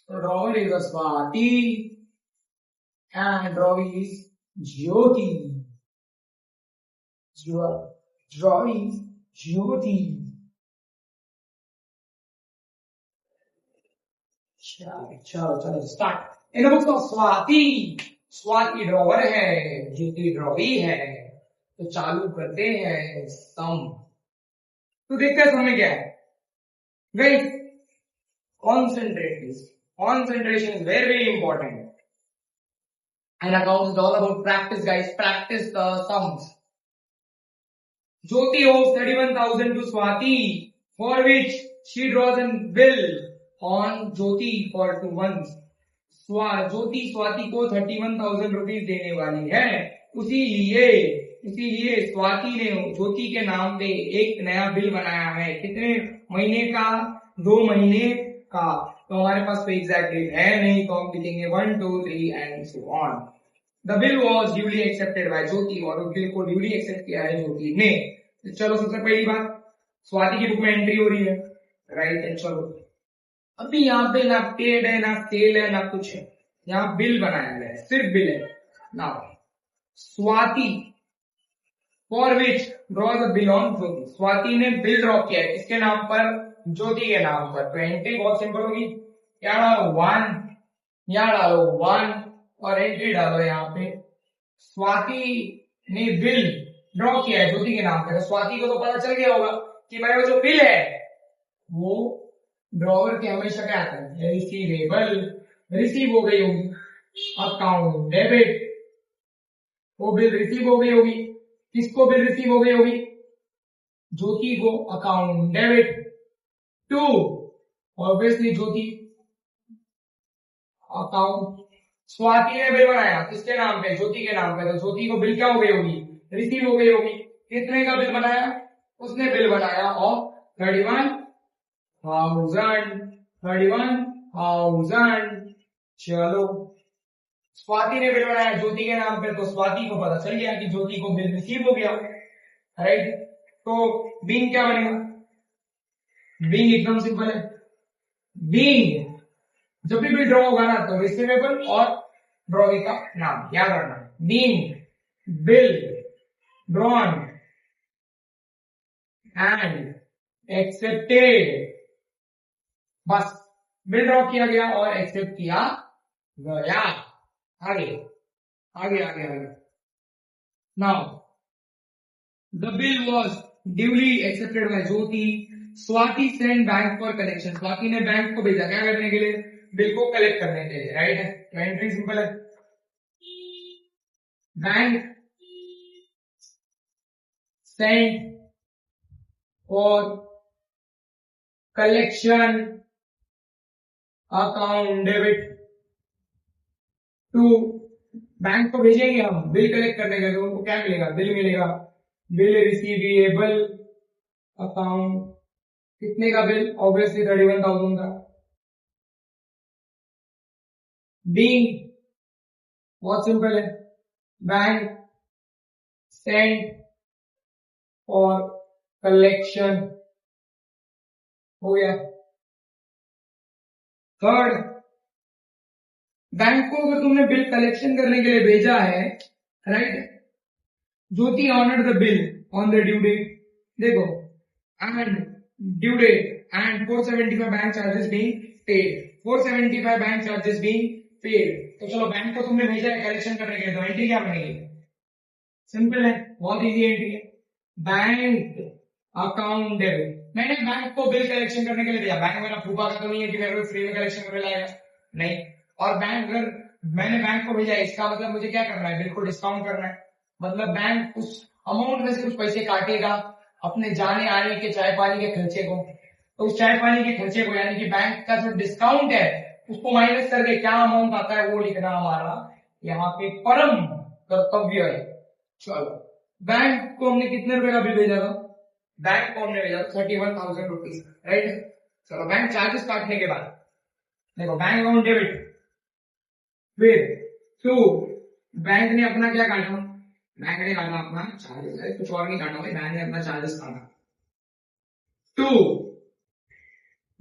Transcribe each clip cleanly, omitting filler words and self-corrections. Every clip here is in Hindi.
Drawer is a Swati and drawer is Jyoti. Drawer is Jyoti. चलो start. In the book of Swati drawer है, ज्योति ड्रॉवी है. तो चालू करते हैं सम. तो देखते हैं सम में क्या है. Guys concentration is very important. And accounts is all about practice, guys. Practice the sums. Jyoti owes 31,000 to Swati, for which she draws a bill on Jyoti for 2 months. ज्योति स्वाति को 31,000 रुपीज देने वाली है. इसीलिए स्वाति ने ज्योति के नाम पे एक नया बिल बनाया है. कितने महीने का? 2 महीने का. तो हमारे पास कोई एग्जैक्ट डेट है नहीं, तो हम लिखेंगे 1, 2, 3 and so on. The bill was duly accepted by Jyoti, और उस बिल को ड्यूली एक्सेप्ट किया है ज्योति ने. चलो सबसे पहली बात, स्वाति की बुक में एंट्री हो रही है, राइट. एंड चलो अभी यहाँ पे ना पेड है, ना सेल है, ना कुछ है. यहाँ बिल बनाया गया है, सिर्फ बिल है. Now Swati for which draw the bill on Jyoti. Swati ने बिल ड्रॉ किया है किसके नाम पर? ज्योति के नाम पर. तो एंट्री बहुत सिंपल होगी. यहाँ डालो 1, यहाँ डालो 1 और एंट्री डालो यहाँ पे. स्वाति ने बिल ड्रॉ किया है ज्योति के नाम पर. तो स्वाति को तो पता चल गया होगा कि भाई वो जो बिल है वो ड्रॉवर के हमेशा क्या आता है? रिसीवेबल. रिसीव हो गई होगी. अकाउंट डेबिट, वो बिल रिसीव हो गई होगी. किसको बिल रिसीव हो गई होगी? ज्योति को. Account debit to obviously Jyoti. Account Swati ने बिल बनाया किसके नाम पे? ज्योति के नाम पे. तो ज्योति को बिल क्या हो गई होगी? रिसीव हो गई होगी. कितने का बिल बनाया? उसने बिल बनाया ऑफ 31,000. चलो स्वाति ने बिल बनाया ज्योति के नाम पे, तो स्वाति को पता चल गया कि ज्योति को बिल रिसीव हो गया, राइट. तो बीइंग क्या बनेगा? बीइंग एकदम सिंपल है. बीइंग जब भी बिल ड्रॉ होगा ना तो रिसीवेबल और ड्रॉवी का नाम याद रखना. Being bill drawn and accepted. बस बिल ड्रॉ किया गया और एक्सेप्ट किया गया. आगे आगे आगे आगे. Now the bill was duly accepted by Jyoti. Swati send bank for collection. Swati ने बैंक को भेजा क्या करने के लिए? बिल को कलेक्ट करने के लिए, राइट. तो एंट्री सिंपल है. Bank send for collection account debit to. Bank को भेजेंगे हम बिल कलेक्ट करने के लिए, तो उनको क्या मिलेगा? बिल मिलेगा. Bill receivable account. कितने का बिल? ऑब्वियसली 31,000 का. बीइंग बहुत सिंपल है. बैंक सेंड फॉर कलेक्शन हो गया. थर्ड, बैंक को अगर तुमने बिल कलेक्शन करने के लिए भेजा है, right. Jyoti honoured the bill on the due date. देखो and due date and 475 bank charges being paid. 475 bank charges being paid. तो चलो बैंक को तुमने भेजा है कलेक्शन करने के लिए, तो एंट्री क्या बनेगी? सिंपल है, बहुत इजी एंट्री है. Bank account debit. मैंने बैंक को बिल कलेक्शन करने के लिए दिया. बैंक मेरा फूफा का तो नहीं है कि मेरे को फ्री में कलेक्शन करने लाएगा, नहीं. और बैंक अगर मैंने बैंक को भेजा, इसका मतलब मुझे क्या करना है? बिल को डिस्काउंट करना है. मतलब बैंक उस अमाउंट में से कुछ पैसे काटेगा अपने जाने आने के चाय पानी के खर्चे को. तो उस चाय पानी के खर्चे को यानी कि बैंक का जो डिस्काउंट है उसको माइनस करके क्या अमाउंट आता है वो लिखना हमारा यहाँ पे परम कर्तव्य है. चलो बैंक को हमने कितने रुपए का बिल भेजा था? बैंक को हमने भेजा 31,000 रुपीज, राइट. चलो बैंक चार्जेस काटने के बाद देखो बैंक अकाउंट डेबिट. फिर टू बैंक ने अपना क्या काटा? बैंक ने काटा अपना चार्जेस. कुछ और नहीं काटा भाई, बैंक ने अपना चार्जेस काटा. To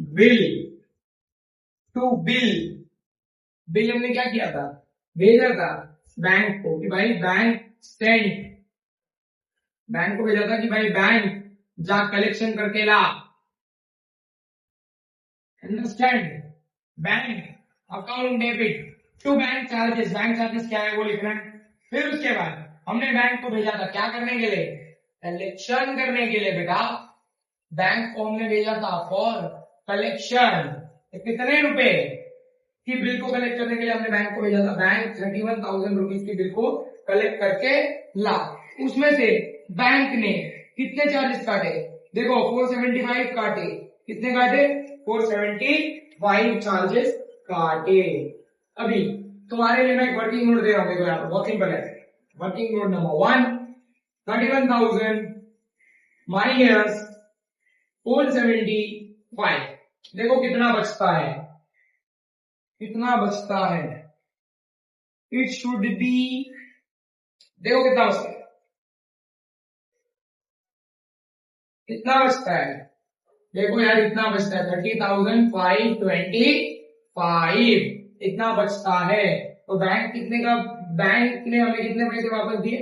bill to bill, bill हमने क्या किया था, भेजा था बैंक को कि भाई बैंक सेंड, बैंक को भेजा था कि भाई बैंक जा कलेक्शन करके ला, understand. Bank account debit to bank charges, bank charges क्या है वो लिखना है। फिर उसके बाद हमने बैंक को भेजा था क्या करने के लिए, कलेक्शन करने के लिए बेटा, बैंक को हमने भेजा था फॉर कलेक्शन, कितने रुपए की बिल को कलेक्ट करने के लिए हमने बैंक को भेजा था, बैंक 31,000 रुपीज की बिल को कलेक्ट करके ला। उसमें से बैंक ने कितने चार्जेस काटे, देखो 475 काटे, कितने काटे, 475 चार्जेस काटे। अभी तुम्हारे लिए मैं एक वर्किंग नोट दे रहा हूं, देखो यहाँ पर बहुत सिंपल है। वर्किंग नोट नंबर 1, 31,000 माइनस 475, देखो कितना बचता है, कितना बचता है, इट शुड बी, देखो कितना बचता है, कितना बचता है, देखो यार इतना बचता है 30,525, इतना बचता है। तो बैंक कितने का, बैंक ने हमें कितने पैसे वापस दिए,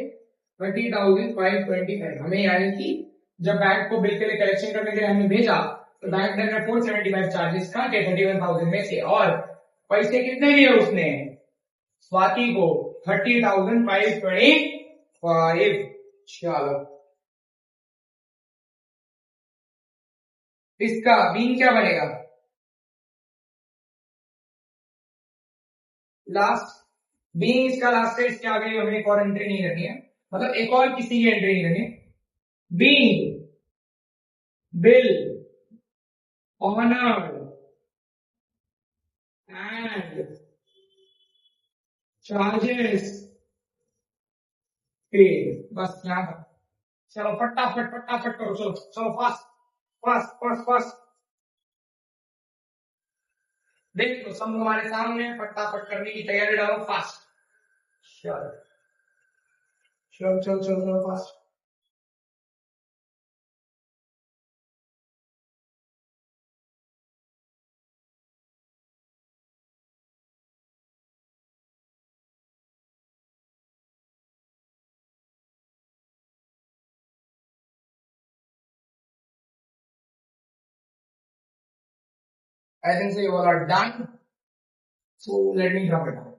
30,525, हमें यानी कि जब बैंक को बिल के लिए कलेक्शन करने के लिए हमने भेजा तो बैंक ने 475 चार्जेस काटे 31,000 में से, और पैसे कितने दिए उसने, स्वाति को 30,525। चलो इसका मीन क्या बनेगा, लास्ट, बीइंग इसका लास्ट है, इसके आगे हमें एक और एंट्री नहीं करनी है, मतलब एक और किसी की एंट्री नहीं करनी है। Being bill honoured and charges paid, बस यहां तक। चलो फटाफट फटाफट करो, चलो चलो फास्ट फास्ट फास्ट फास्ट, देख लो सब हमारे सामने, फटाफट करने की तैयारी डालो, फास्ट, चलो चलो चलो चलो चलो fast. I think so you all are done. So let me drop it down.